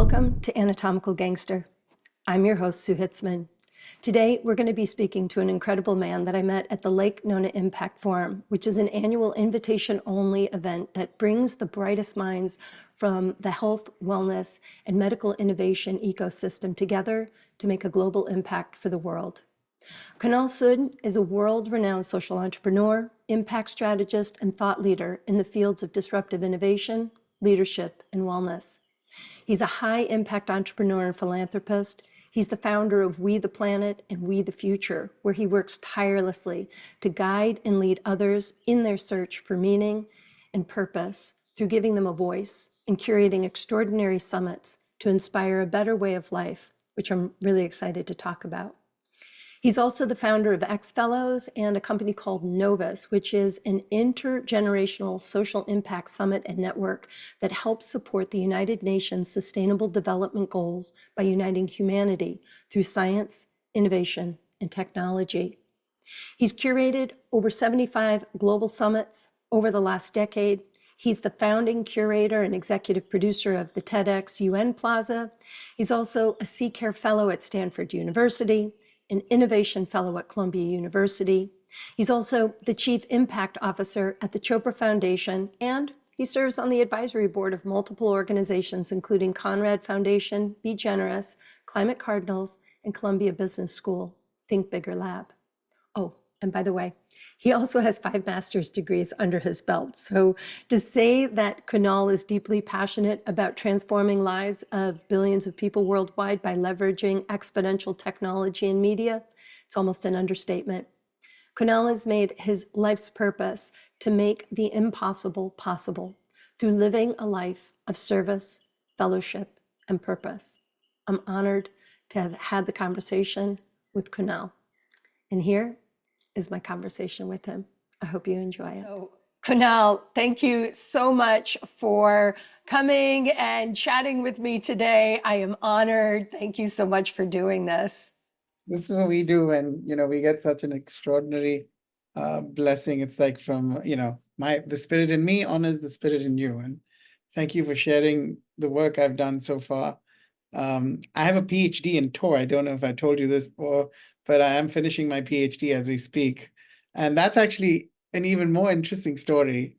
Welcome to Anatomical Gangster. I'm your host, Sue Hitzman. Today, we're going to be speaking to an incredible man that I met at the Lake Nona Impact Forum, which is an annual invitation-only event that brings the brightest minds from the health, wellness, and medical innovation ecosystem together to make a global impact for the world. Kunal Sood is a world-renowned social entrepreneur, impact strategist, and thought leader in the fields of disruptive innovation, leadership, and wellness. He's a high-impact entrepreneur and philanthropist. He's the founder of We the Planet and We the Future, where he works tirelessly to guide and lead others in their search for meaning and purpose through giving them a voice and curating extraordinary summits to inspire a better way of life, which I'm really excited to talk about. He's also the founder of X Fellows and a company called NOVUS, which is an intergenerational social impact summit and network that helps support the United Nations Sustainable Development Goals by uniting humanity through science, innovation, and technology. He's curated over 75 global summits over the last decade. He's the founding curator and executive producer of the TEDx UN Plaza. He's also a CCARE Fellow at Stanford University, an Innovation Fellow at Columbia University. He's also the Chief Impact Officer at the Chopra Foundation, and he serves on the advisory board of multiple organizations, including Conrad Foundation, Be Generous, Climate Cardinals, and Columbia Business School, Think Bigger Lab. Oh, and by the way, he also has 5 master's degrees under his belt. So to say that Kunal is deeply passionate about transforming lives of billions of people worldwide by leveraging exponential technology and media, it's almost an understatement. Kunal has made his life's purpose to make the impossible possible through living a life of service, fellowship, and purpose. I'm honored to have had the conversation with Kunal. And here is my conversation with him. I hope you enjoy it. So, Kunal, thank you so much for coming and chatting with me today. I am honored. Thank you so much for doing this. This is what we do, and we get such an extraordinary blessing. It's like from the spirit in me honors the spirit in you, and thank you for sharing the work I've done so far. I have a PhD in tour. I don't know if I told you this before, but I am finishing my PhD as we speak. And that's actually an even more interesting story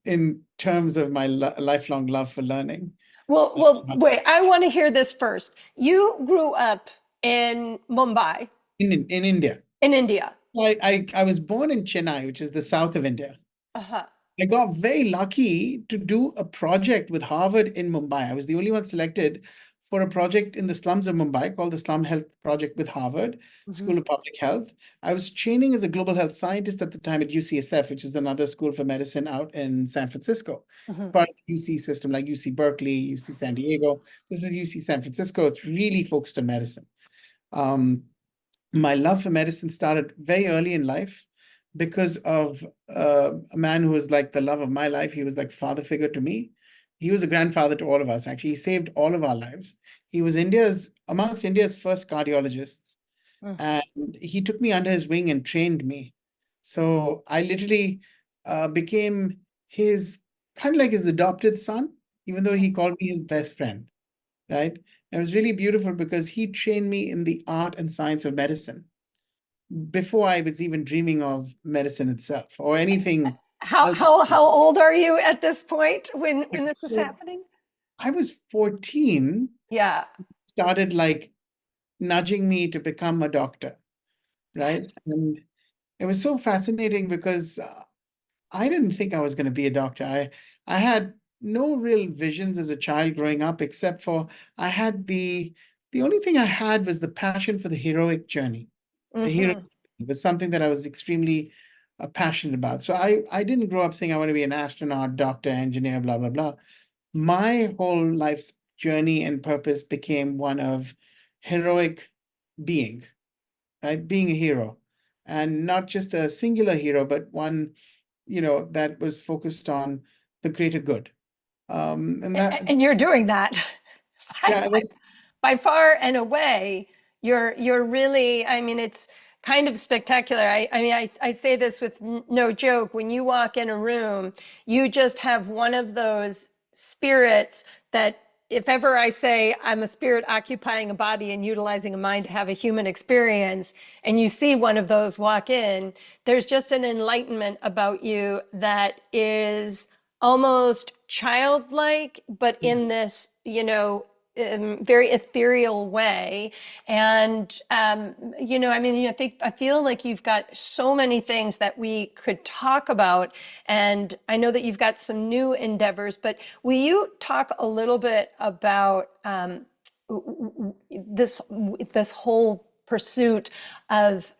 in terms of my lifelong love for learning. Well, wait, I want to hear this first. You grew up in Mumbai. In India. In India. I was born in Chennai, which is the south of India. Uh-huh. I got very lucky to do a project with Harvard in Mumbai. I was the only one selected for a project in the slums of Mumbai called the Slum Health Project with Harvard School of Public Health. I was training as a global health scientist at the time at UCSF, which is another school for medicine out in San Francisco. It's part of the UC system, like UC Berkeley, UC San Diego. This is UC San Francisco. It's really focused on medicine. My love for medicine started very early in life because of a man who was like the love of my life. He was like father figure to me. He was a grandfather to all of us. Actually, he saved all of our lives. He was amongst India's first cardiologists. And he took me under his wing and trained me. So I literally became kind of like his adopted son, even though he called me his best friend, right? It was really beautiful because he trained me in the art and science of medicine before I was even dreaming of medicine itself or anything. How old are you at this point when this was happening? I was 14. Yeah. Started like nudging me to become a doctor, right? And it was so fascinating because I didn't think I was going to be a doctor. I had no real visions as a child growing up, except for I had the only thing I had was the passion for the heroic journey. The hero was something that I was extremely passionate about. So I didn't grow up saying I want to be an astronaut, doctor, engineer, blah, blah, blah. My whole life's journey and purpose became one of heroic being, right? Being a hero. And not just a singular hero, but one, that was focused on the greater good. And you're doing that. By far and away, you're really, I mean, it's kind of spectacular. I say this with no joke. When you walk in a room, you just have one of those spirits that if ever I say I'm a spirit occupying a body and utilizing a mind to have a human experience, and you see one of those walk in, there's just an enlightenment about you that is almost childlike, but Yeah. in this, very ethereal way. And, I mean, I feel like you've got so many things that we could talk about. And I know that you've got some new endeavors, but will you talk a little bit about this whole pursuit of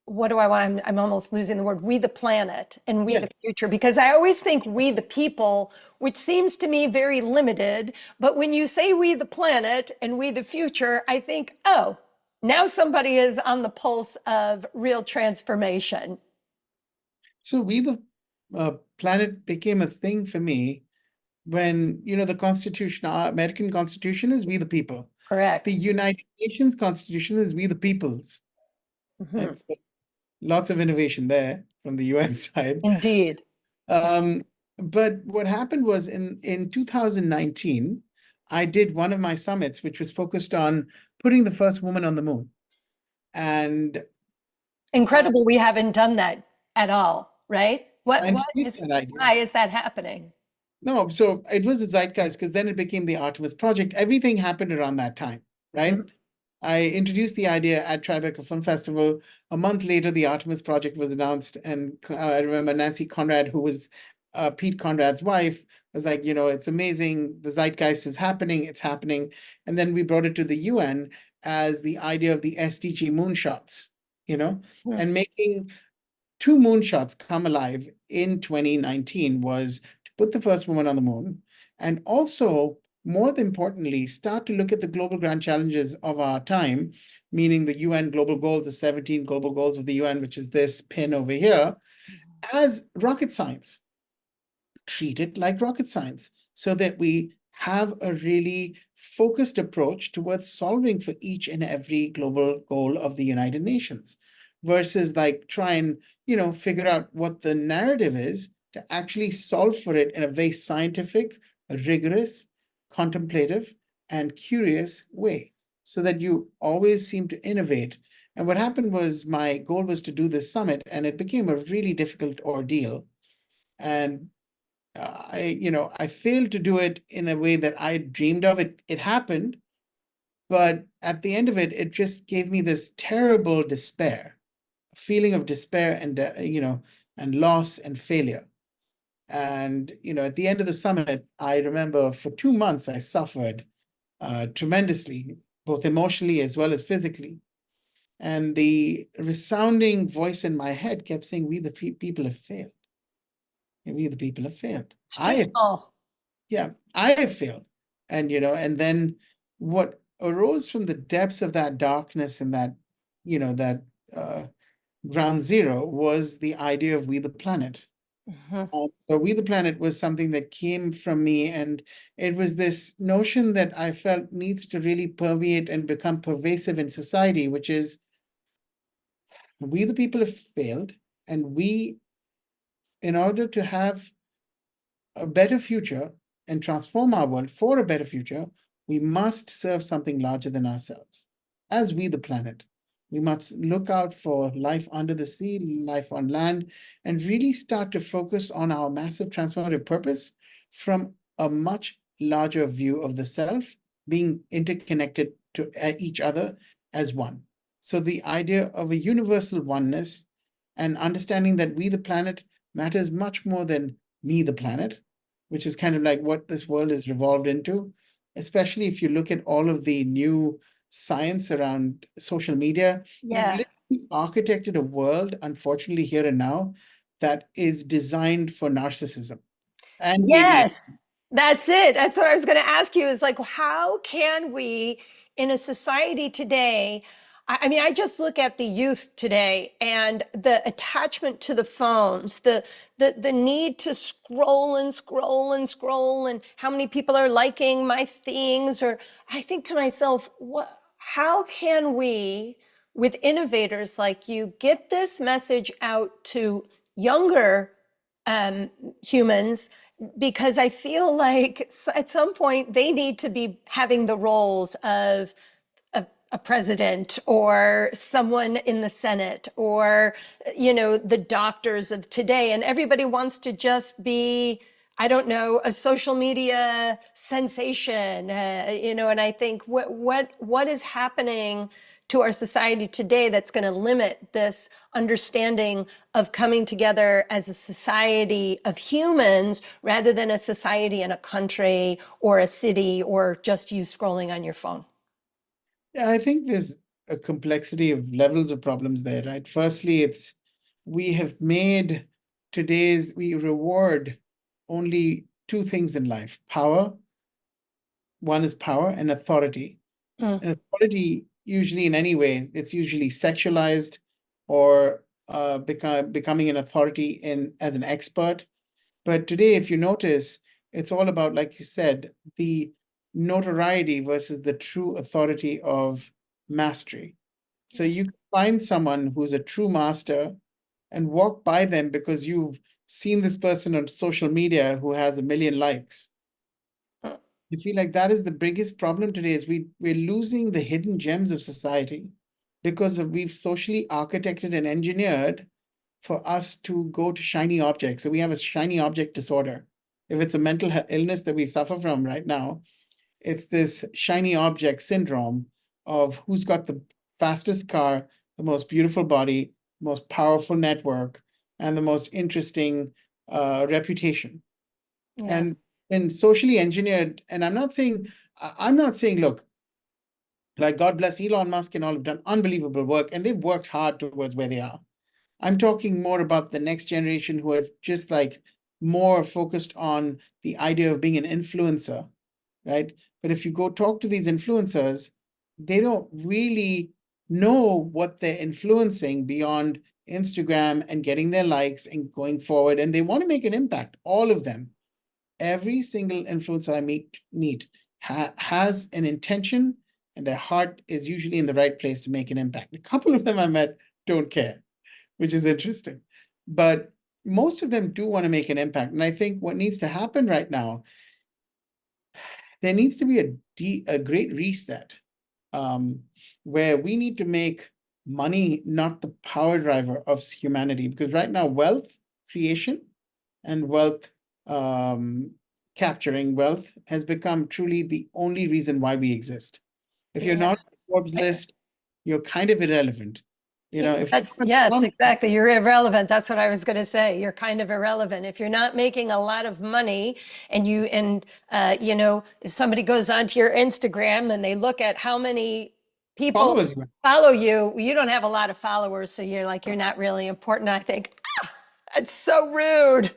what do I want? I'm almost losing the word, we the planet and we the Yes. future, because I always think we the people, which seems to me very limited. But when you say we the planet and we the future, I think, oh, now somebody is on the pulse of real transformation. So we the planet became a thing for me when, the Constitution, our American Constitution is we the people. The Correct. United Nations Constitution is we the peoples. Mhm. Right? So lots of innovation there from the UN side. Indeed. Um, but what happened was in 2019, I did one of my summits, which was focused on putting the first woman on the moon. And I, Incredible. We haven't done that at all, right? I introduced that idea. Why is that happening? No, so it was a zeitgeist because then it became the Artemis Project. Everything happened around that time, right? Mhm. I introduced the idea at Tribeca Film Festival. A month later, the Artemis Project was announced, and I remember Nancy Conrad, who was Pete Conrad's wife, was like, it's amazing. The zeitgeist is happening. It's happening. And then we brought it to the UN as the idea of the SDG moonshots, Mhm. and making two moonshots come alive in 2019 was to put the first woman on the moon and also, more importantly, start to look at the global grand challenges of our time, meaning the UN global goals, the 17 global goals of the UN, which is this pin over here, as rocket science. Treat it like rocket science so that we have a really focused approach towards solving for each and every global goal of the United Nations versus like try and, figure out what the narrative is to actually solve for it in a very scientific, rigorous, contemplative, and curious way so that you always seem to innovate. And what happened was my goal was to do this summit, and it became a really difficult ordeal. And I failed to do it in a way that I dreamed of. It happened, but at the end of it, it just gave me this terrible despair, a feeling of despair and and loss and failure. And at the end of the summit, I remember for 2 months I suffered tremendously, both emotionally as well as physically. And the resounding voice in my head kept saying, "We the people have failed. We the people have failed. It's too I have small. Yeah, I have failed." And then what arose from the depths of that darkness and that uh, ground zero was the idea of we the planet. Mhm. So we the planet was something that came from me, and it was this notion that I felt needs to really permeate and become pervasive in society, which is we the people have failed, and we, in order to have a better future and transform our world for a better future, we must serve something larger than ourselves. As we, the planet, we must look out for life under the sea, life on land, and really start to focus on our massive transformative purpose from a much larger view of the self being interconnected to each other as one. So, the idea of a universal oneness and understanding that we, the planet, matters much more than me, the planet, which is kind of like what this world is revolved into, especially if you look at all of the new science around social media. We've Yeah. literally architected a world, unfortunately, here and now, that is designed for narcissism and Yes, ADHD. that's it. That's what I was going to ask you is like, how can we in a society today? I mean, I just look at the youth today and the attachment to the phones, the need to scroll and scroll and scroll, and how many people are liking my things. Or I think to myself, how can we, with innovators like you, get this message out to younger um, humans because I feel like at some point they need to be having the roles of a president or someone in the Senate or, the doctors of today. And everybody wants to just be, I don't know, a social media sensation, and I think what is happening to our society today that's going to limit this understanding of coming together as a society of humans rather than a society in a country or a city or just you scrolling on your phone. Yeah, I think there's a complexity of levels of problems there, right? Firstly, it's we have made we reward only two things in life: power. One is power and authority. Mm. And authority, usually in any way, it's usually sexualized or becoming an authority in as an expert. But today, if you notice, it's all about, like you said, the notoriety versus the true authority of mastery. So you can find someone who's a true master and walk by them because you've seen this person on social media who has 1 million likes. Mm. I feel like that is the biggest problem today is we're losing the hidden gems of society because we've socially architected and engineered for us to go to shiny objects. So we have a shiny object disorder. If it's a mental illness that we suffer from right now, it's this shiny object syndrome of who's got the fastest car, the most beautiful body, most powerful network, and the most interesting reputation. And Yes. socially engineered, and I'm not saying, look, like God bless Elon Musk and all have done unbelievable work, and they've worked hard towards where they are. I'm talking more about the next generation who are just like more focused on the idea of being an influencer, right? But if you go talk to these influencers, they don't really know what they're influencing beyond Instagram and getting their likes and going forward. And they want to make an impact, all of them. Every single influencer I meet has an intention, and their heart is usually in the right place to make an impact. A couple of them I met don't care, which is interesting. But most of them do want to make an impact. And I think what needs to happen right now, there needs to be a great reset, um, where we need to make money not the power driver of humanity. Because right now, wealth creation and wealth um, capturing wealth has become truly the only reason why we exist. If you're Yeah. not on the Forbes list, you're kind of irrelevant. If That's, you're yes, not exactly. You're irrelevant. That's what I was going to say. You're kind of irrelevant. If you're not making a lot of money and if somebody goes onto your Instagram and they look at how many people followers, you have. follow you, you don't have a lot of followers. So you're like, you're not really important. I think, that's so rude.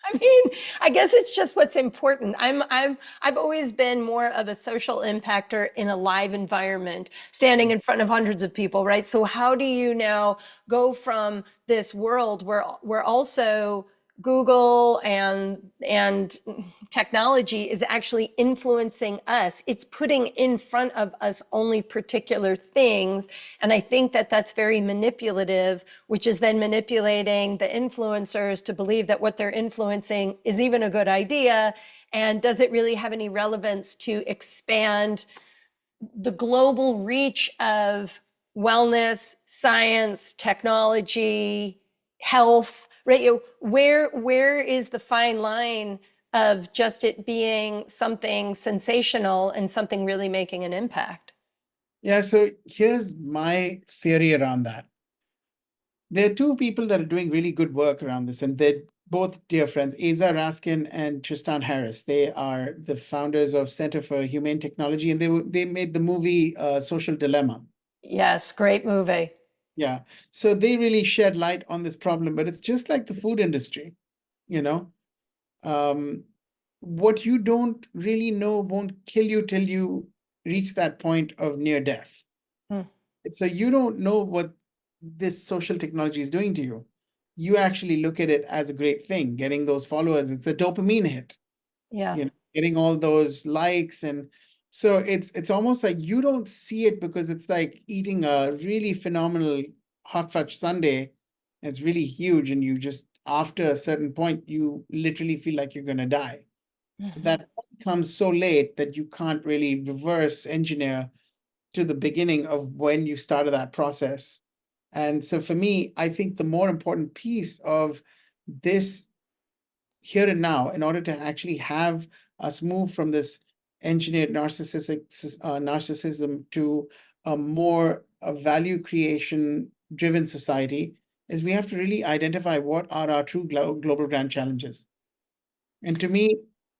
I mean, I guess it's just what's important. I've always been more of a social impactor in a live environment, standing in front of hundreds of people, right? So how do you now go from this world where also Google and technology is actually influencing us? It's putting in front of us only particular things, and I think that that's very manipulative, which is then manipulating the influencers to believe that what they're influencing is even a good idea. And does it really have any relevance to expand the global reach of wellness, science, technology, health, right? Where is the fine line of just it being something sensational and something really making an impact? Yeah, so here's my theory around that. There are two people that are doing really good work around this, and they're both dear friends, Asa Raskin and Tristan Harris. They are the founders of Center for Humane Technology, and they made the movie Social Dilemma. Yes, great movie. Yeah, so they really shed light on this problem, but it's just like the food industry, you know. Um, what you don't really know won't kill you till you reach that point of near death. Hmm. So you don't know what this social technology is doing to you. You actually look at it as a great thing, getting those followers. It's a dopamine hit, Yeah. getting all those likes. And so it's almost like you don't see it because it's like eating a really phenomenal hot fudge sundae. It's really huge and you just after a certain point, you literally feel like you're going to die. Mhm. That comes so late that you can't really reverse engineer to the beginning of when you started that process. And so for me, I think the more important piece of this here and now, in order to actually have us move from this engineered narcissism to a more value creation driven society, is we have to really identify what are our true global grand challenges. And to me,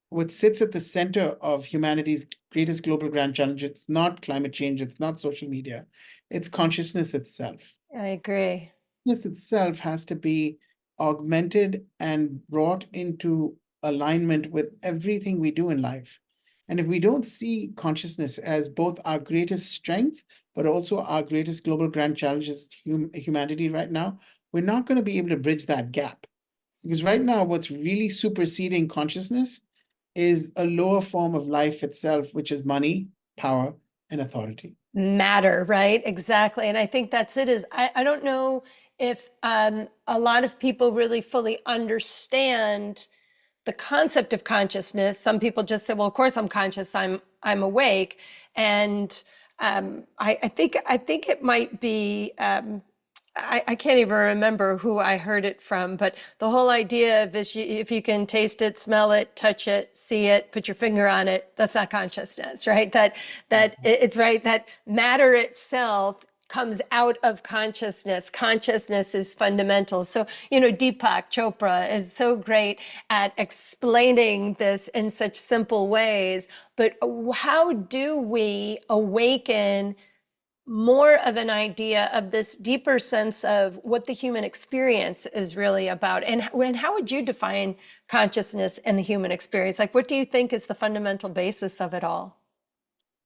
what sits at the center of humanity's greatest global grand challenge, it's not climate change, it's not social media, it's consciousness itself. I agree. Consciousness itself has to be augmented and brought into alignment with everything we do in life. And if we don't see consciousness as both our greatest strength, but also our greatest global grand challenges, humanity right now, we're not going to be able to bridge that gap. Because right now, what's really superseding consciousness is a lower form of life itself, which is money, power, and authority. Matter, right? Exactly. And I think that's it is I don't know if a lot of people really fully understand the concept of consciousness. Some people just say, well, of course I'm conscious, I'm awake. And I think it might be I can't even remember who I heard it from, but the whole idea of is if you can taste it, smell it, touch it, see it, put your finger on it, that's not consciousness, right? It's right that matter itself comes out of consciousness. Consciousness is fundamental. So, Deepak Chopra is so great at explaining this in such simple ways. But how do we awaken more of an idea of this deeper sense of what the human experience is really about? And how would you define consciousness and the human experience? Like, what do you think is the fundamental basis of it all?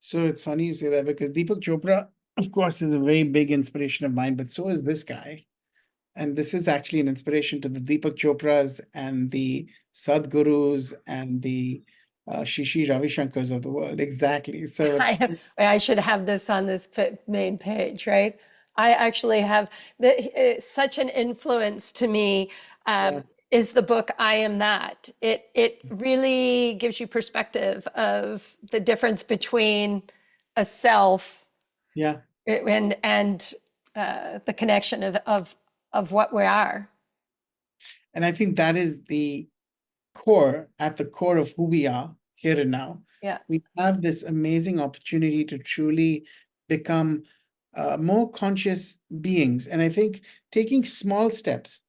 So it's funny you say that because Deepak Chopra, of course, is a very big inspiration of mine, but so is this guy. And this is actually an inspiration to the Deepak Chopras and the Sadhgurus and the Shishi Ravi Shankars of the world. Exactly. So, I should have this on this main page, right? I actually have such an influence to me yeah, is the book I Am That. It really gives you perspective of the difference between a self yeah. and the connection of what we are. And I think that is the core, at the core of who we are here and now. Yeah. We have this amazing opportunity to truly become more conscious beings. And I think taking small steps,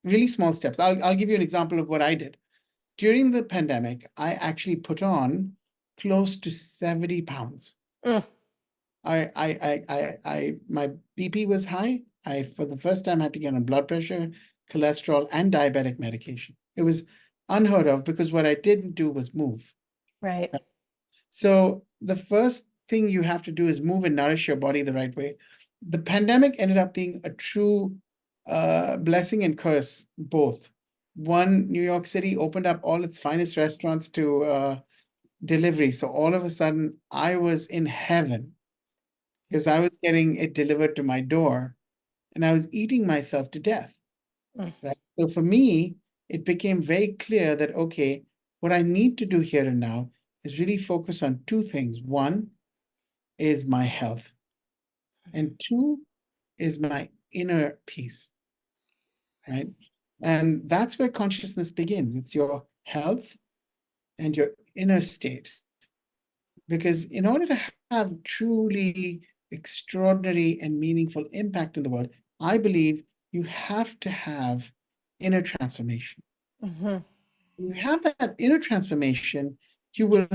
really small steps. I'll give you an example of what I did. During the pandemic, I actually put on close to 70 pounds. Mm, My BP was high. I, for the first time, had to get on blood pressure, cholesterol, and diabetic medication. It was unheard of because what I didn't do was move. right. So the first thing you have to do is move and nourish your body the right way. The pandemic ended up being a true blessing and curse, both. One, New York City opened up all its finest restaurants to delivery. So all of a sudden, I was in heaven because I was getting it delivered to my door and I was eating myself to death. Mm, Right. So for me, it became very clear that, okay, what I need to do here and now is really focus on two things. One is my health, and two is my inner peace, right? And that's where consciousness begins. It's your health and your inner state. Because in order to have truly extraordinary and meaningful impact in the world, I believe you have to have inner transformation. mhm, When you have that inner transformation, you will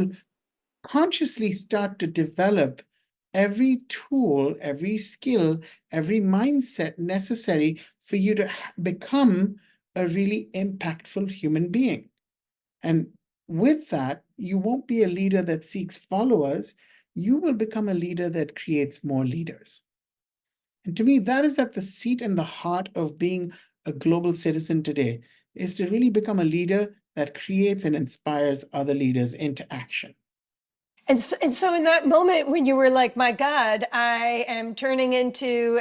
consciously start to develop every tool, every skill, every mindset necessary for you to become a really impactful human being. And with that, you won't be a leader that seeks followers. You will become a leader that creates more leaders. And to me, that is at the seat and the heart of being a global citizen today, is to really become a leader that creates and inspires other leaders into action. and so in that moment when you were like, my God, I am turning into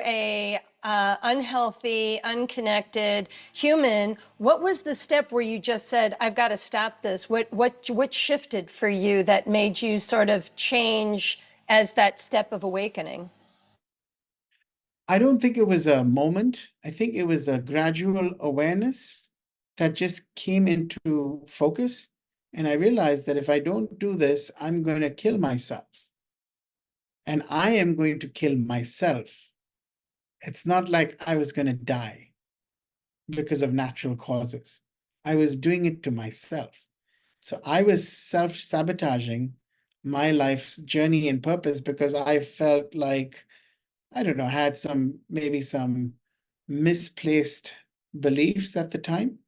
unhealthy, unconnected human, what was the step where you just said, I've got to stop this? What shifted for you that made you sort of change as that step of awakening? I don't think it was a moment. I think it was a gradual awareness that just came into focus. And I realized that if I don't do this, I'm going to kill myself. And I am going to kill myself. It's not like I was going to die because of natural causes. I was doing it to myself. So I was self-sabotaging my life's journey and purpose because I felt like, I don't know, had maybe some misplaced beliefs at the time.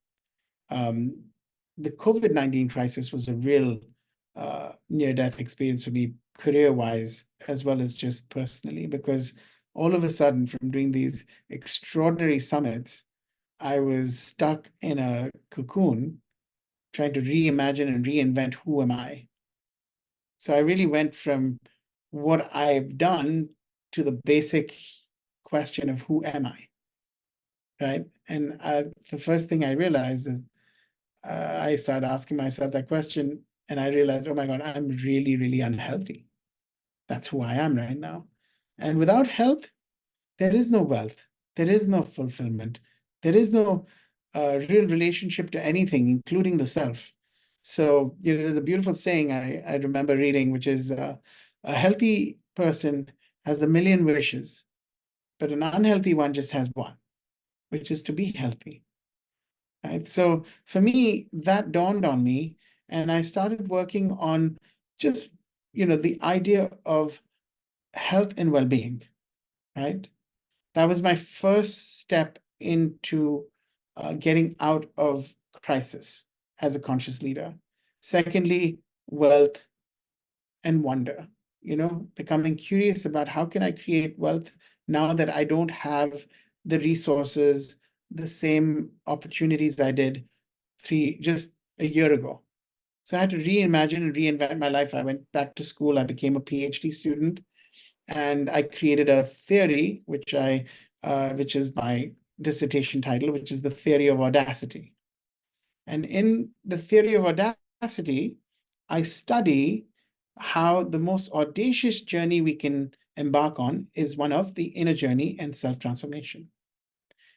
Um, the COVID-19 crisis was a real near-death experience for me, career-wise, as well as just personally, because all of a sudden, from doing these extraordinary summits, I was stuck in a cocoon trying to reimagine and reinvent who am I. So I really went from what I've done to the basic question of who am I, right? And the first thing I realized is I started asking myself that question, and I realized, oh my God, I'm really, really unhealthy. That's who I am right now. And without health, there is no wealth, there is no fulfillment, there is no real relationship to anything, including the self. So, there's a beautiful saying I remember reading, which is a healthy person has a million wishes, but an unhealthy one just has one, which is to be healthy. Right. So for me, that dawned on me, and I started working on just, the idea of health and well-being, right? That was my first step into getting out of crisis as a conscious leader. Secondly, wealth and wonder, becoming curious about how can I create wealth now that I don't have the resources, the same opportunities I did just a year ago. So I had to reimagine and reinvent my life. I went back to school. I became a PhD student, and I created a theory, which is my dissertation title, which is the theory of audacity. And in the theory of audacity, I study how the most audacious journey we can embark on is one of the inner journey and self-transformation.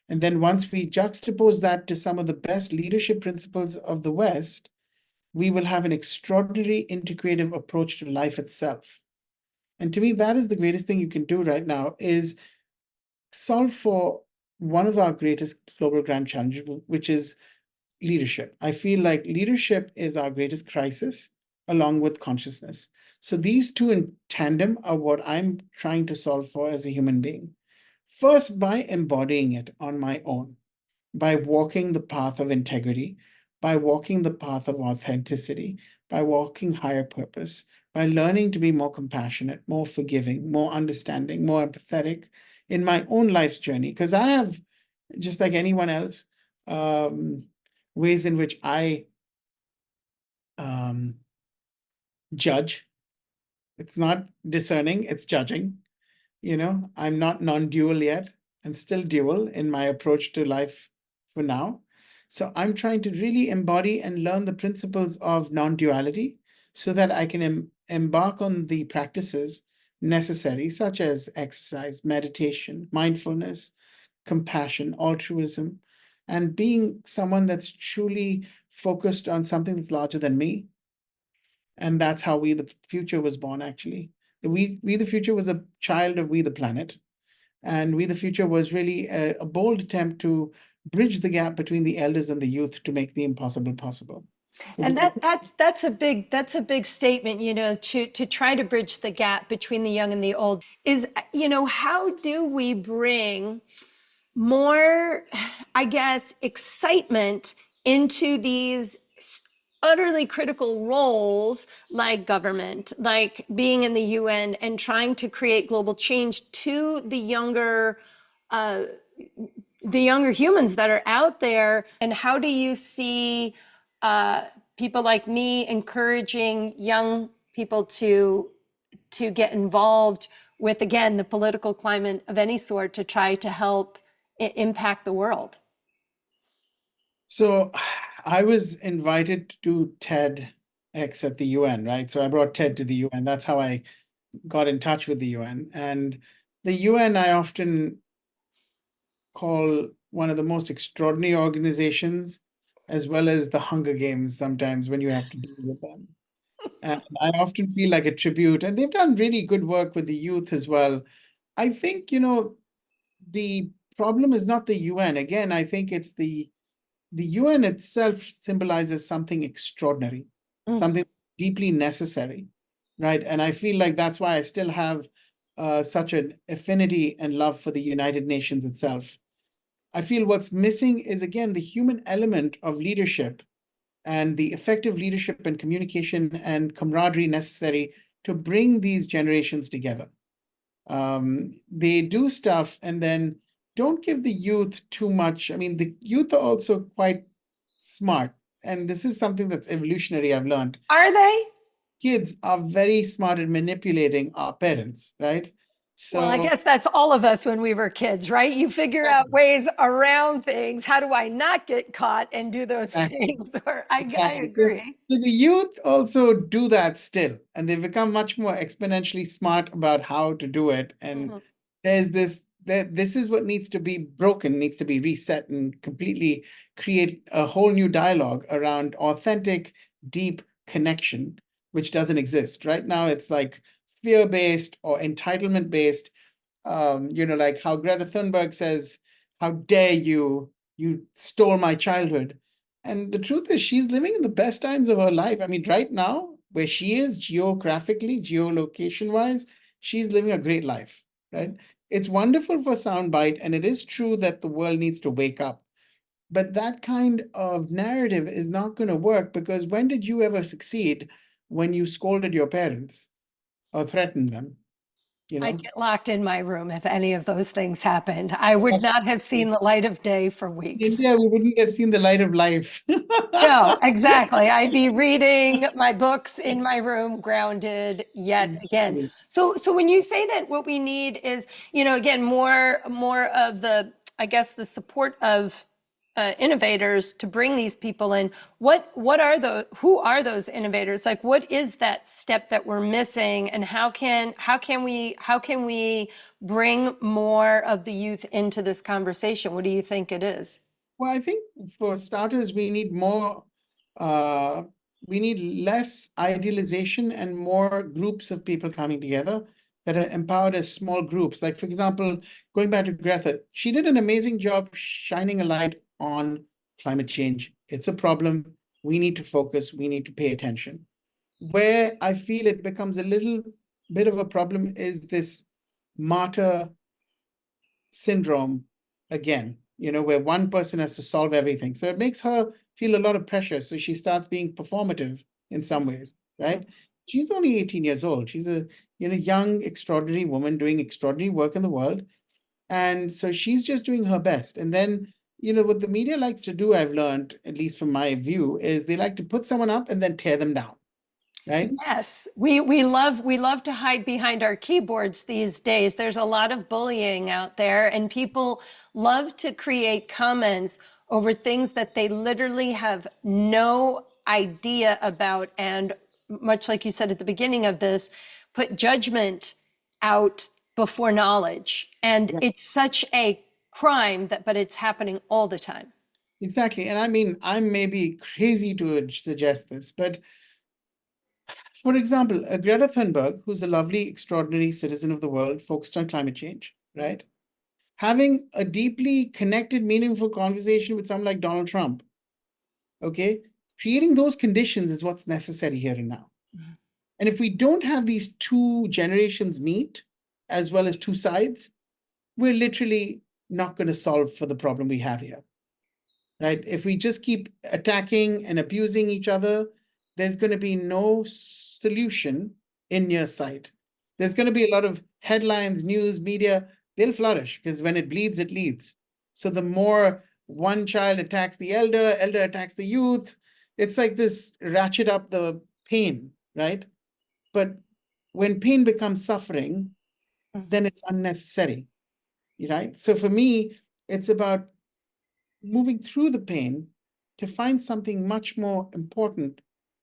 And then once we juxtapose that to some of the best leadership principles of the West, we will have an extraordinary integrative approach to life itself. And to me, that is the greatest thing you can do right now is solve for one of our greatest global grand challenges, which is leadership. I feel like leadership is our greatest crisis along with consciousness. So these two in tandem are what I'm trying to solve for as a human being. First, by embodying it on my own, by walking the path of integrity, by walking the path of authenticity, by walking higher purpose, by learning to be more compassionate, more forgiving, more understanding, more empathetic in my own life's journey. Because I have, just like anyone else, ways in which I um, judge. It's not discerning, it's judging. I'm not non-dual yet. I'm still dual in my approach to life for now. So I'm trying to really embody and learn the principles of non-duality so that I can embark on the practices necessary, such as exercise, meditation, mindfulness, compassion, altruism, and being someone that's truly focused on something that's larger than me. And that's how We the Future was born, actually. We the Future was a child of We the Planet. And We the Future was really a bold attempt to bridge the gap between the elders and the youth to make the impossible possible. And that's a big statement, to try to bridge the gap between the young and the old is, how do we bring more, I guess, excitement into these utterly critical roles like government, like being in the UN and trying to create global change to uh, the younger humans that are out there? And how do you see uh, people like me encouraging young people to get involved with, again, the political climate of any sort to try to help impact the world? So I was invited to TEDx at the UN, right? So I brought TED to the UN. That's how I got in touch with the UN. And the UN, I often call one of the most extraordinary organizations, as well as the Hunger Games sometimes when you have to deal with them. And I often feel like a tribute, and they've done really good work with the youth as well. I think, the problem is not the UN. Again, I think it's the UN itself symbolizes something extraordinary, Mm. something deeply necessary, right? And I feel like that's why I still have such an affinity and love for the United Nations itself. I feel what's missing is, again, the human element of leadership and the effective leadership and communication and camaraderie necessary to bring these generations together. They do stuff and then don't give the youth too much. I mean, the youth are also quite smart. And this is something that's evolutionary, I've learned. Are they? Kids are very smart at manipulating our parents, right? Well, I So guess that's all of us when we were kids, right? You figure out ways around things. How do I not get caught and do those exactly. things? Or I Exactly. agree. So the youth also do that still, and they've become much more exponentially smart about how to do it. And Mhm. there's this is what needs to be broken, needs to be reset and completely create a whole new dialogue around authentic, deep connection, which doesn't exist. Right now, it's like fear-based or entitlement-based, like how Greta Thunberg says, "How dare you? You stole my childhood." And the truth is, she's living in the best times of her life. I mean, right now, where she is geographically, geolocation wise, she's living a great life, right? It's wonderful for soundbite, and it is true that the world needs to wake up. But that kind of narrative is not going to work because when did you ever succeed when you scolded your parents or threatened them? You I'd know? get locked in my room if any of those things happened. I would not have seen the light of day for In weeks. India, we wouldn't have seen the light of life. No, exactly. I'd be reading my books in my room, grounded yet again. Exactly. So when you say that what we need is, again, more of the, I guess, the support of innovators to bring these people in. What are who are those innovators? Like, what is that step that we're missing, and how can we bring more of the youth into this conversation? What do you think it is? Well, I think for starters, uh, we need less idealization and more groups of people coming together that are empowered as small groups. Like, for example, going back to Greta, she did an amazing job shining a light on climate change. It's a problem. We need to focus, we need to pay attention. Where I feel it becomes a little bit of a problem is this martyr syndrome again, where one person has to solve everything. So it makes her feel a lot of pressure. So she starts being performative in some ways, right? She's only 18 years old. She's a young, extraordinary woman doing extraordinary work in the world. And so she's just doing her best. And then, what the media likes to do, I've learned, at least from my view, is they like to put someone up and then tear them down, right? Yes, we love to hide behind our keyboards these days. There's a lot of bullying out there, and people love to create comments over things that they literally have no idea about, and much like you said at the beginning of this, put judgment out before knowledge. And Yeah, it's such a crime but it's happening all the time. exactly. And I mean, I'm maybe crazy to suggest this, but for example, Greta Thunberg, who's a lovely, extraordinary citizen of the world focused on climate change, right? Having a deeply connected, meaningful conversation with someone like Donald Trump, okay? Creating those conditions is what's necessary here and now. And if we don't have these two generations meet, as well as two sides, we're literally not going to solve for the problem we have here, right? If we just keep attacking and abusing each other, there's going to be no solution in near sight. There's going to be a lot of headlines, news, media, they'll flourish because when it bleeds, it leads. So the more one child attacks the elder, elder attacks the youth, it's like this ratchet up the pain, right? But when pain becomes suffering, Mm. then it's unnecessary, right? So for me, it's about moving through the pain to find something much more important,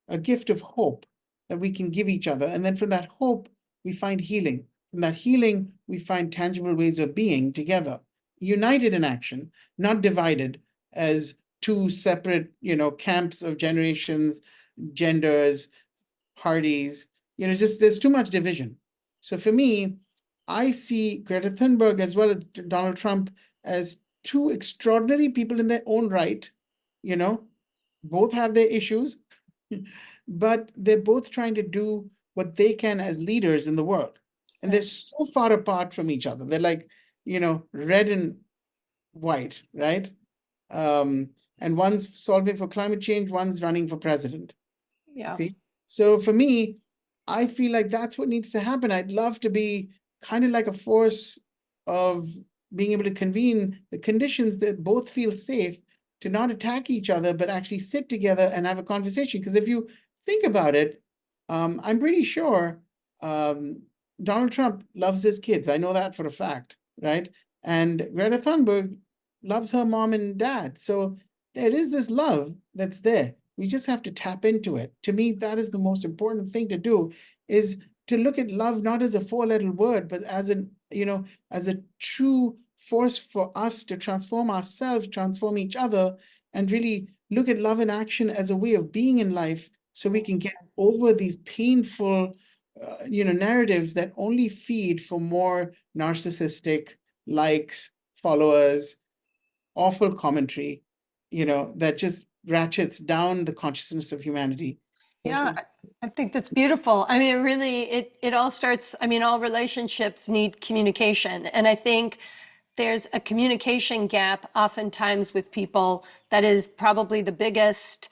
a gift of hope that we can give each other. And then from that hope, we find healing. From that healing, we find tangible ways of being together, united in action, not divided as two separate, camps of generations, genders, parties. Just there's too much division. So for me, I see Greta Thunberg as well as Donald Trump as two extraordinary people in their own right. You know, both have their issues, but they're both trying to do what they can as leaders in the world. And they're Right. so far apart from each other. They're like, red and white, right? Um, and one's solving for climate change, one's running for president. Yeah. See? So for me, I feel like that's what needs to happen. I'd love to be kind of like a force of being able to convene the conditions that both feel safe to not attack each other, but actually sit together and have a conversation. Because if you think about it, I'm pretty sure um, Donald Trump loves his kids. I know that for a fact, right? And Greta Thunberg loves her mom and dad. So there is this love that's there. We just have to tap into it. To me, that is the most important thing to do, is to look at love not as a four-letter word, but as as a true force for us to transform ourselves, transform each other, and really look at love in action as a way of being in life, so we can get over these painful, narratives that only feed for more narcissistic likes, followers, awful commentary, that just ratchets down the consciousness of humanity. So, Yeah, I think that's beautiful. I mean, it all starts, I mean, all relationships need communication. And I think there's a communication gap oftentimes with people that is probably the biggest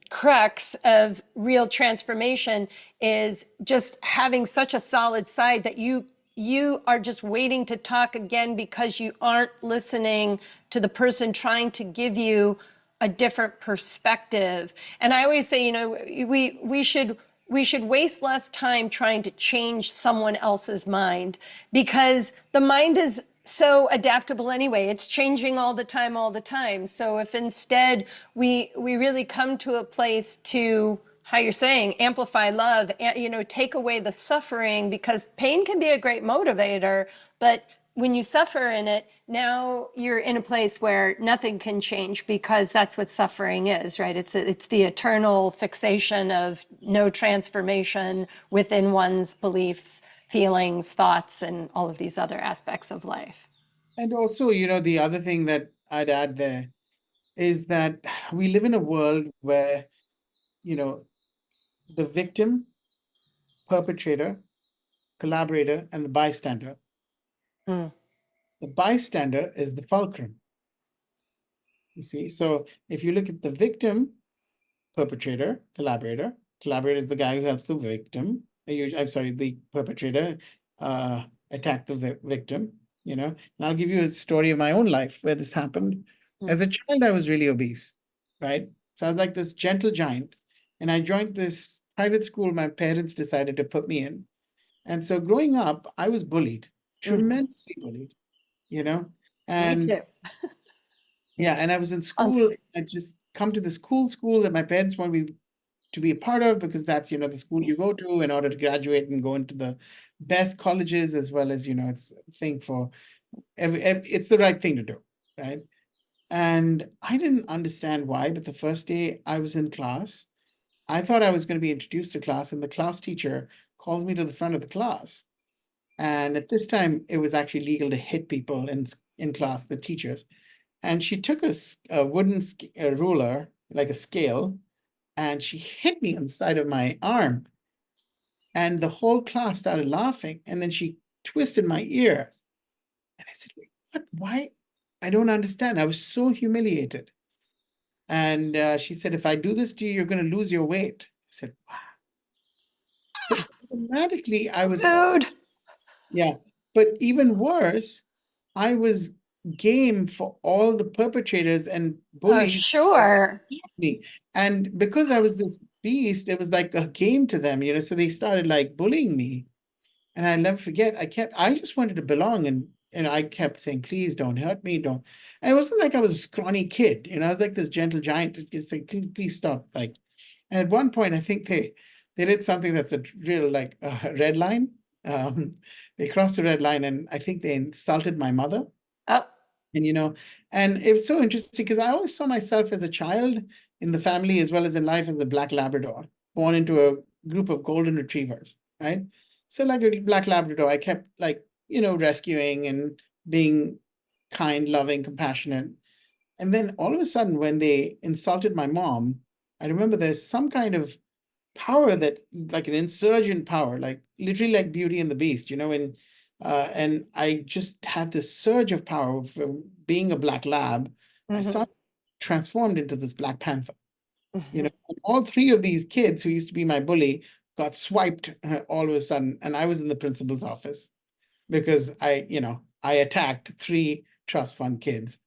crux of real transformation, is just having such a solid side that you are just waiting to talk again because you aren't listening to the person trying to give you a different perspective. And I always say, we should waste less time trying to change someone else's mind, because the mind is so adaptable anyway. It's changing all the time, all the time. So if instead we really come to a place to, how you're saying, amplify love, take away the suffering, because pain can be a great motivator, but when you suffer in it, now you're in a place where nothing can change, because that's what suffering is, right? It's the eternal fixation of no transformation within one's beliefs, feelings, thoughts, and all of these other aspects of life. and also, the other thing that I'd add there is that we live in a world where, you know, the victim, perpetrator, collaborator, and the bystander. Mm. The bystander is the fulcrum, you see. So if you look at the victim, perpetrator, collaborator is the guy who helps the victim. I'm sorry, the perpetrator attack the victim, And I'll give you a story of my own life where this happened. Mm. As a child, I was really obese, right? So I was like this gentle giant. And I joined this private school my parents decided to put me in. And so growing up, I was bullied, Mhm. tremendously bullied, you know? Me And too. yeah, and I was in school. Constant. I just come to this cool school that my parents want me to be a part of, because that's the school you go to in order to graduate and go into the best colleges, as well as it's a thing for it's the right thing to do, right? And I didn't understand why, but the first day I was in class, I thought I was going to be introduced to class, and the class teacher calls me to the front of the class. And at this time, it was actually legal to hit people in class, the teachers. And she took a wooden a ruler, like a scale, and she hit me on the side of my arm. And the whole class started laughing. And then she twisted my ear. And I said, "Wait, what? Why? I don't understand." I was so humiliated. And she said, "If I do this to you, you're going to lose your weight." I said, "Wow." So automatically, I was, Dude. yeah. But even worse, I was game for all the perpetrators and Oh, bullies sure. me. And because I was this beast, it was like a game to them, so they started like bullying me. And I never forget, I just wanted to belong. And I kept saying, please don't hurt me. Don't. And it wasn't like I was a scrawny kid. I was like this gentle giant. Just like, please stop. Like, and at one point, I think they did something that's a real like red line. Um, they crossed the red line, and I think they insulted my mother. Oh, And and it was so interesting because I always saw myself as a child in the family as well as in life as a black Labrador, born into a group of golden retrievers, right? So like a black Labrador, I kept like, rescuing and being kind, loving, compassionate. And then all of a sudden, when they insulted my mom, I remember there's some kind of power that, like an insurgent power, like literally like Beauty and the Beast, and I just had this surge of power from being a black lab. I mhm, suddenly transformed into this Black Panther. mhm. And all three of these kids who used to be my bully got swiped all of a sudden, and I was in the principal's office because I attacked three trust fund kids.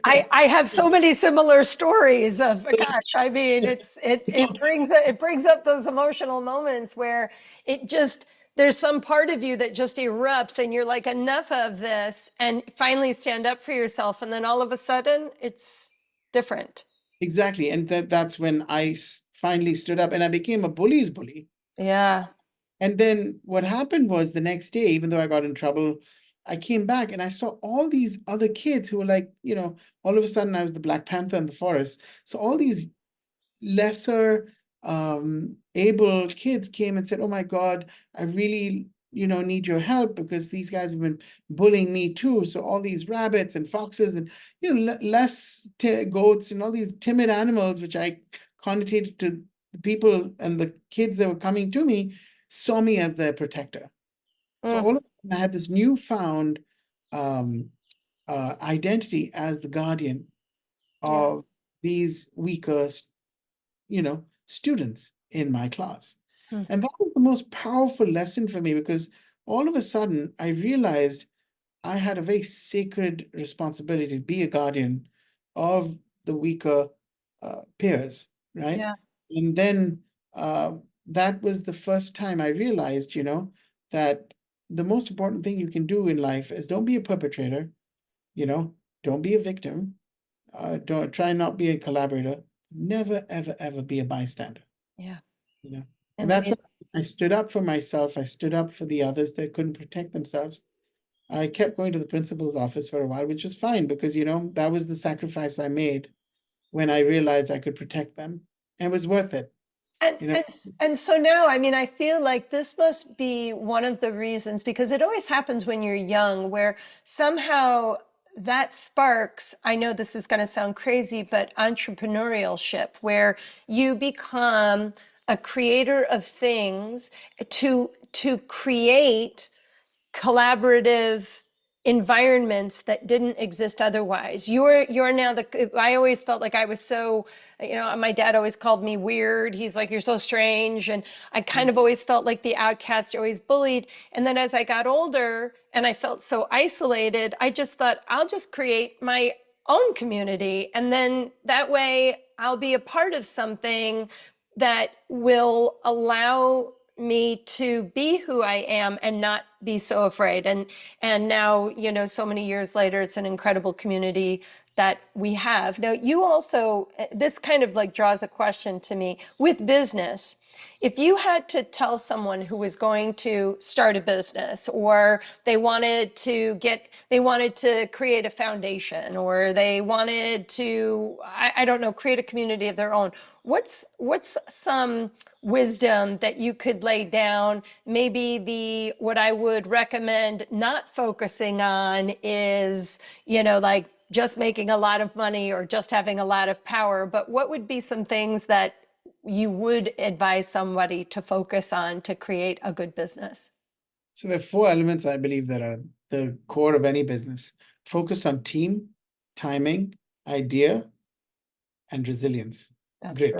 I have so many similar stories of gosh, I mean, it brings up those emotional moments where it just there's some part of you that just erupts and you're like enough of this and finally stand up for yourself and then all of a sudden it's different. Exactly. And that's when I finally stood up and I became a bully's bully. Yeah. And then what happened was the next day, even though I got in trouble, I came back and I saw all these other kids who were like, all of a sudden I was the Black Panther in the forest. So all these lesser able kids came and said, oh my God, I really, need your help because these guys have been bullying me too. So all these rabbits and foxes and, less goats and all these timid animals, which I connotated to the people and the kids that were coming to me, saw me as their protector. So Mm, all of a sudden I had this newfound um, identity as the guardian of yes. these weaker students in my class. Mm, And that was the most powerful lesson for me because all of a sudden I realized I had a very sacred responsibility to be a guardian of the weaker peers, right? yeah. And then uh, that was the first time I realized, that the most important thing you can do in life is don't be a perpetrator, you know, don't be a victim, don't try not be a collaborator, never, ever, ever be a bystander, Yeah. you know. And And that's when I stood up for myself. I stood up for the others that couldn't protect themselves. I kept going to the principal's office for a while, which was fine because, that was the sacrifice I made when I realized I could protect them. And it was worth it, And, you know. and and so now, I mean, I feel like this must be one of the reasons because it always happens when you're young, where somehow that sparks. I know this is going to sound crazy, but entrepreneurship, where you become a creator of things to create collaborative environments that didn't exist otherwise. You're now the I always felt like I was so, my dad always called me weird. He's like, you're so strange. And I kind of always felt like the outcast, always bullied. And then as I got older and I felt so isolated, I just thought I'll just create my own community. And then that way I'll be a part of something that will allow me to be who I am and not be so afraid. And now, so many years later, it's an incredible community that we have. Now, you also, this kind of like draws a question to me with business. If you had to tell someone who was going to start a business or they wanted to create a foundation or they wanted to, I don't know, create a community of their own, what's some wisdom that you could lay down? Maybe what I would recommend not focusing on is, like just making a lot of money or just having a lot of power, but what would be some things that you would advise somebody to focus on to create a good business? So there are four elements I believe that are the core of any business. Focus on team, timing, idea, and resilience, That's grit.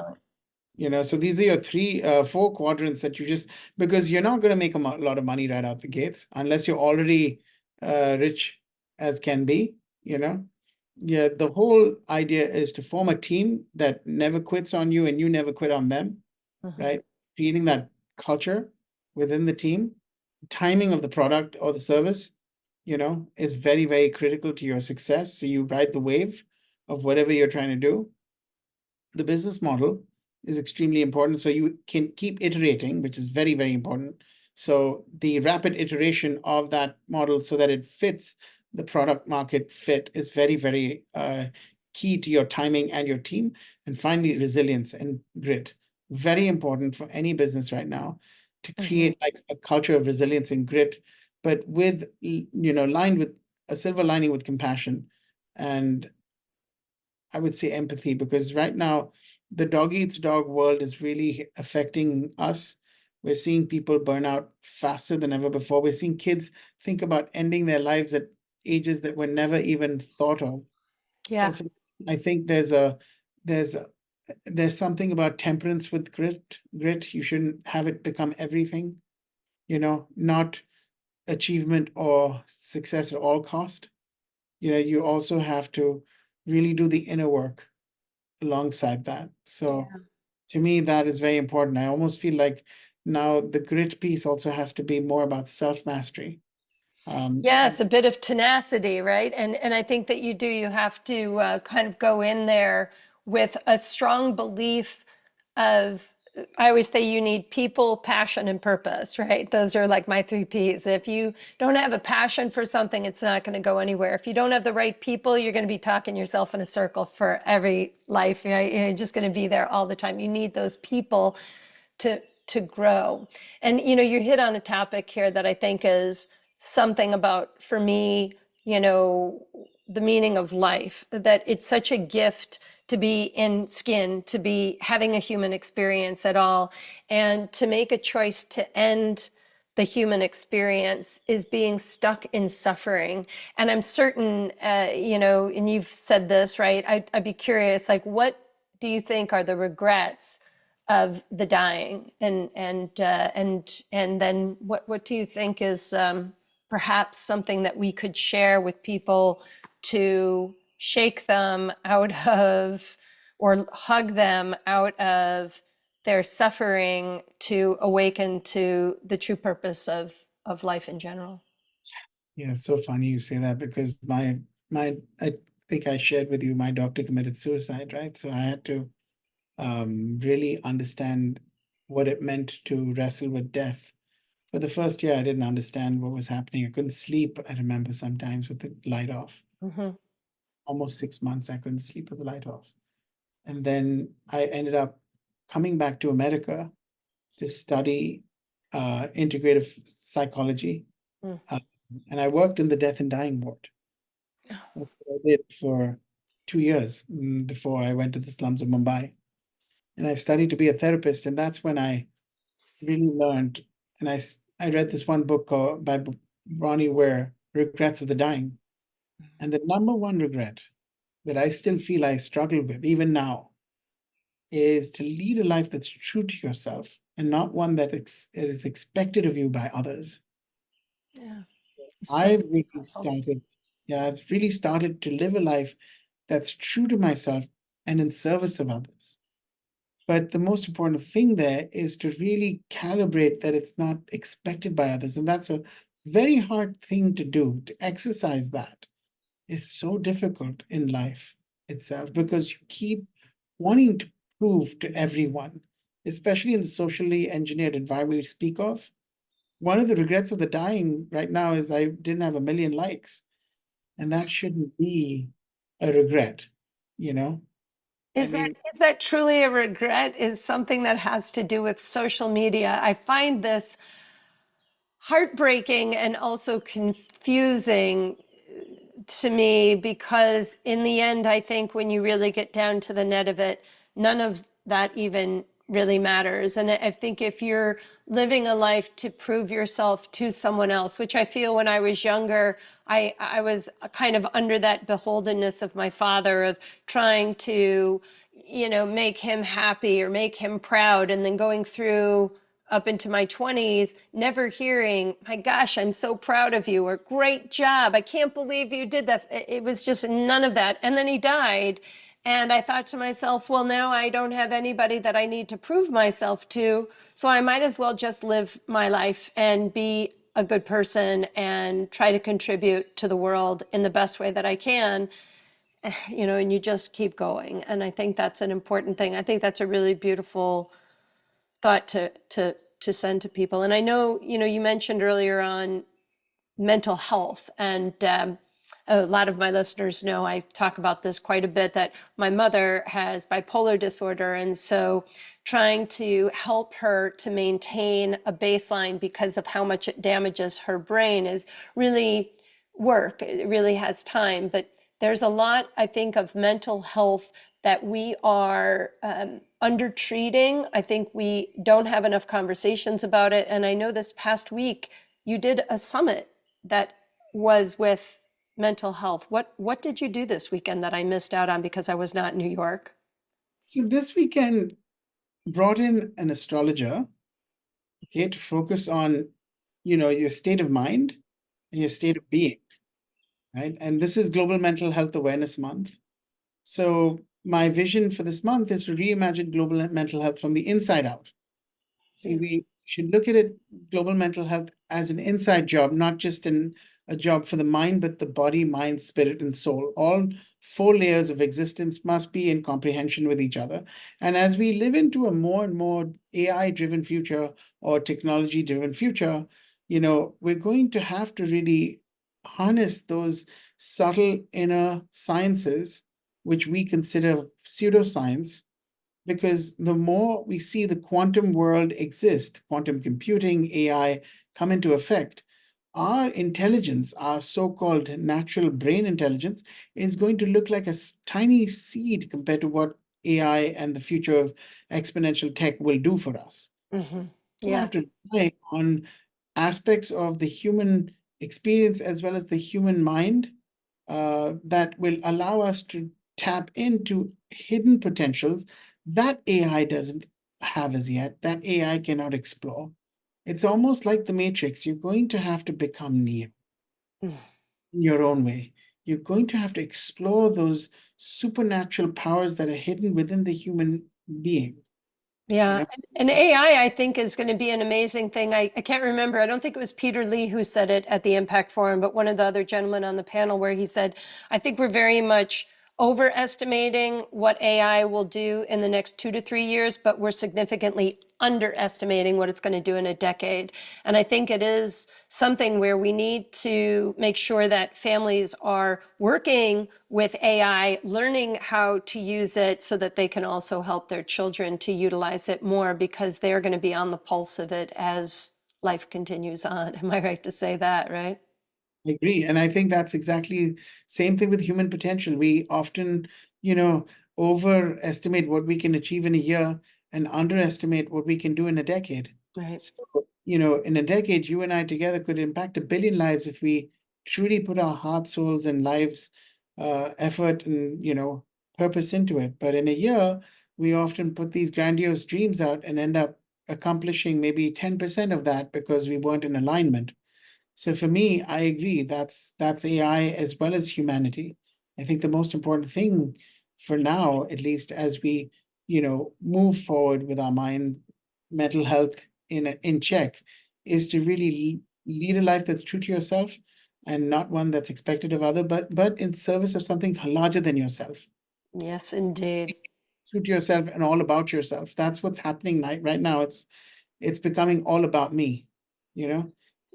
brilliant. So these are your four quadrants that because you're not going to make a lot of money right out the gates unless you're already rich as can be, you know. Yeah, the whole idea is to form a team that never quits on you and you never quit on them, Mhm. right? Creating that culture within the team. timing of the product or the service, is very, very critical to your success. So you ride the wave of whatever you're trying to do. The business model is extremely important. So you can keep iterating, which is very, very important. So the rapid iteration of that model so that it fits the product market fit is very, very key to your timing and your team. And finally, resilience and grit. Very important for any business right now to Mhm. create like a culture of resilience and grit, but with, lined with a silver lining with compassion and I would say empathy, because right now the dog eats dog world is really affecting us. We're seeing people burn out faster than ever before. We're seeing kids think about ending their lives at ages that were never even thought of. So Yeah. I think there's there's something about temperance with grit. You shouldn't have it become everything, not achievement or success at all cost. You also have to really do the inner work alongside that. So Yeah. to me, that is very important. I almost feel like now the grit piece also has to be more about self-mastery. Yes, a bit of tenacity, right? And I think that you have to kind of go in there with a strong belief of, I always say you need people, passion, and purpose, right? Those are like my three P's. If you don't have a passion for something, it's not going to go anywhere. If you don't have the right people, you're going to be talking yourself in a circle for every life, right? You're just going to be there all the time. You need those people to grow. And you hit on a topic here that I think is something about, for me, the meaning of life, that it's such a gift to be in skin, to be having a human experience at all, and to make a choice to end the human experience is being stuck in suffering. And I'm certain, and you've said this, right? I'd be curious, like, what do you think are the regrets of the dying, and then what do you think is perhaps something that we could share with people to shake them out of, or hug them out of their suffering, to awaken to the true purpose of life in general? Yeah, it's so funny you say that because my I think I shared with you my doctor committed suicide, right? So I had to really understand what it meant to wrestle with death. For the first year, I didn't understand what was happening. I couldn't sleep. I remember sometimes with the light off. Mm-hmm. Almost 6 months, I couldn't sleep with the light off. And then I ended up coming back to America to study integrative psychology. Mm. Uh, and I worked in the death and dying ward. That's what I did for 2 years before I went to the slums of Mumbai. And I studied to be a therapist. And that's when I really learned. And I read this one book called by Ronnie Ware, Regrets of the Dying. And the number one regret that I still feel I struggle with, even now, is to lead a life that's true to yourself and not one that is expected of you by others. Yeah. So I've really powerful. started, yeah, I've really started to live a life that's true to myself and in service of others. But the most important thing there is to really calibrate that it's not expected by others. And that's a very hard thing to do. To exercise that is so difficult in life itself because you keep wanting to prove to everyone, especially in the socially engineered environment we speak of. One of the regrets of the dying right now is I didn't have 1 million likes, and that shouldn't be a regret, you know? I Is that mean, is that truly a regret? Is something that has to do with social media? I find this heartbreaking and also confusing to me, because in the end, I think when you really get down to the net of it, none of that even really matters. And I think if you're living a life to prove yourself to someone else, which I feel when I was younger, I was kind of under that beholdenness of my father, of trying to, make him happy or make him proud, and then going through up into my 20s, never hearing, my gosh, I'm so proud of you, or great job, I can't believe you did that. It was just none of that. And then he died. And I thought to myself, well, now I don't have anybody that I need to prove myself to. So I might as well just live my life and be a good person and try to contribute to the world in the best way that I can, and you just keep going. And I think that's an important thing. I think that's a really beautiful thought to send to people. And I know, you mentioned earlier on mental health. And a lot of my listeners know I talk about this quite a bit, that my mother has bipolar disorder. And so trying to help her to maintain a baseline because of how much it damages her brain is really work. It really has time. But there's a lot, I think, of mental health that we are undertreating. I think we don't have enough conversations about it. And I know this past week you did a summit that was with mental health. What did you do this weekend that I missed out on because I was not in New York? So this weekend brought in an astrologer, okay, to focus on, your state of mind and your state of being, right? And this is Global Mental Health Awareness Month. So my vision for this month is to reimagine global mental health from the inside out. See, we should look at it, global mental health, as an inside job, not just a job for the mind, but the body, mind, spirit, and soul. All four layers of existence must be in comprehension with each other. And as we live into a more and more AI-driven future or technology-driven future, we're going to have to really harness those subtle inner sciences, which we consider pseudoscience, because the more we see the quantum world exist, quantum computing, AI come into effect, our intelligence, our so-called natural brain intelligence, is going to look like a tiny seed compared to what AI and the future of exponential tech will do for us. Mm-hmm. We Yeah. have to rely on aspects of the human experience as well as the human mind that will allow us to tap into hidden potentials that AI doesn't have as yet, that AI cannot explore. It's almost like the Matrix. You're going to have to become Neo Mm. in your own way. You're going to have to explore those supernatural powers that are hidden within the human being. You Yeah, know, and AI, I think, is going to be an amazing thing. I can't remember. I don't think it was Peter Lee who said it at the Impact Forum, but one of the other gentlemen on the panel where he said, I think we're very much overestimating what AI will do in the next 2 to 3 years, but we're significantly underestimating what it's going to do in a decade. And I think it is something where we need to make sure that families are working with AI, learning how to use it so that they can also help their children to utilize it more, because they're going to be on the pulse of it as life continues on. Am I right to say that, right? I agree. And I think that's exactly same thing with human potential. We often, you know, overestimate what we can achieve in a year and underestimate what we can do in a decade. Right. So, in a decade, you and I together could impact 1 billion lives if we truly put our heart, souls, and lives, effort, and purpose into it. But in a year, we often put these grandiose dreams out and end up accomplishing maybe 10% of that because we weren't in alignment. So for me, I agree. That's AI as well as humanity. I think the most important thing for now, at least as we, move forward with our mind, mental health in check, is to really lead a life that's true to yourself and not one that's expected of other, but in service of something larger than yourself. Yes, indeed. True to yourself and all about yourself. That's what's happening right now. It's becoming all about me, you know?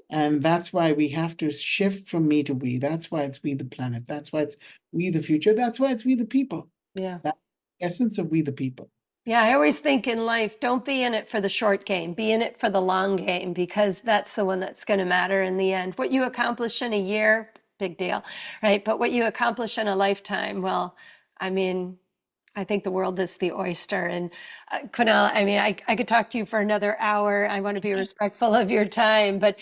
And that's why we have to shift from me to we. That's why it's we the planet. That's why it's we the future. That's why it's we the people. Yeah. That essence of we the people. Yeah, I always think in life, don't be in it for the short game, be in it for the long game, because that's the one that's going to matter in the end. What you accomplish in a year, big deal, right? But what you accomplish in a lifetime, well, I mean, I think the world is the oyster. And Kunal, I mean, I could talk to you for another hour. I want to be respectful of your time. But,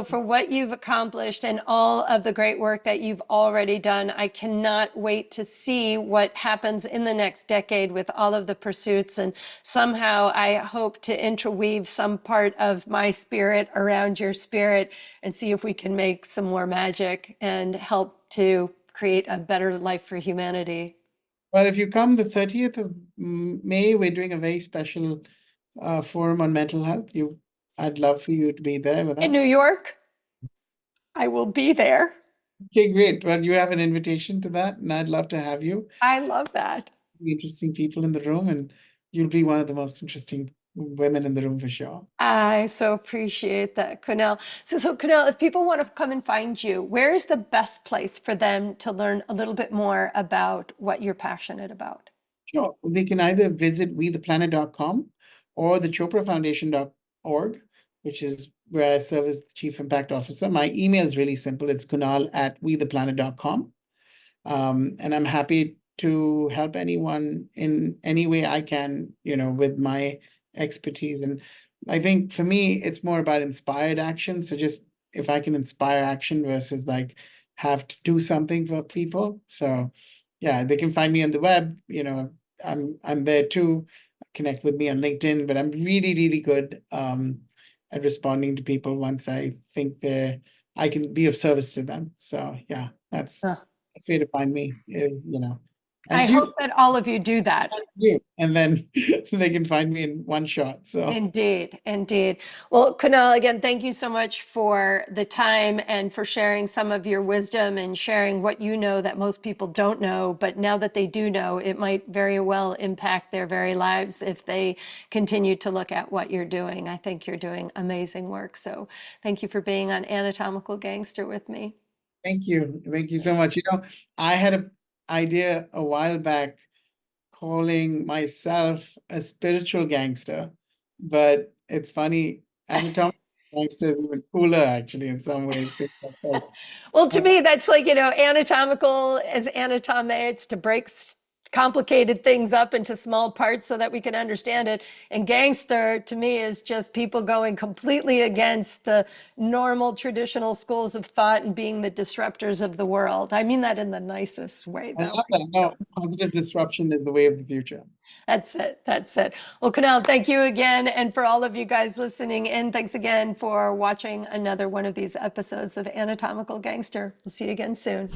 for what you've accomplished and all of the great work that you've already done, I cannot wait to see what happens in the next decade with all of the pursuits. And somehow I hope to interweave some part of my spirit around your spirit and see if we can make some more magic and help to create a better life for humanity. Well, if you come the 30th of May, we're doing a very special forum on mental health. I'd love for you to be there with In New us. York? I will be there. Okay, great. Well, you have an invitation to that, and I'd love to have you. I love that. Interesting people in the room, and you'll be one of the most interesting women in the room for sure. I so appreciate that, Kunal. So Kunal, if people want to come and find you, where is the best place for them to learn a little bit more about what you're passionate about? Sure. They can either visit wetheplanet.com or the choprafoundation.org, which is where I serve as the Chief Impact Officer. My email is really simple. It's kunal@wetheplanet.com. And I'm happy to help anyone in any way I can, with my expertise. And I think for me, it's more about inspired action. So just if I can inspire action versus like have to do something for people. So yeah, they can find me on the web. I'm there too. Connect with me on LinkedIn, but I'm really, really good at responding to people once I think I can be of service to them. So yeah, that's Uh, way to find me is, I and hope that all of you do that. and then they can find me in one shot. So Indeed, indeed. Well, Kunal, again, thank you so much for the time and for sharing some of your wisdom and sharing what you know that most people don't know. But now that they do know, it might very well impact their very lives if they continue to look at what you're doing. I think you're doing amazing work. So thank you for being on Anatomical Gangster with me. thank you. Thank you so much. I had an idea a while back calling myself a spiritual gangster, but it's funny, anatomical gangster is even cooler actually in some ways. Well, to me, that's like, anatomical as anatomates to break complicated things up into small parts so that we can understand it. And gangster to me is just people going completely against the normal traditional schools of thought and being the disruptors of the world. I mean that in the nicest way, I though. love that. No, positive disruption is the way of the future. That's it. That's it. Well, Kunal, thank you again. And for all of you guys listening in, thanks again for watching another one of these episodes of Anatomical Gangster. We'll see you again soon.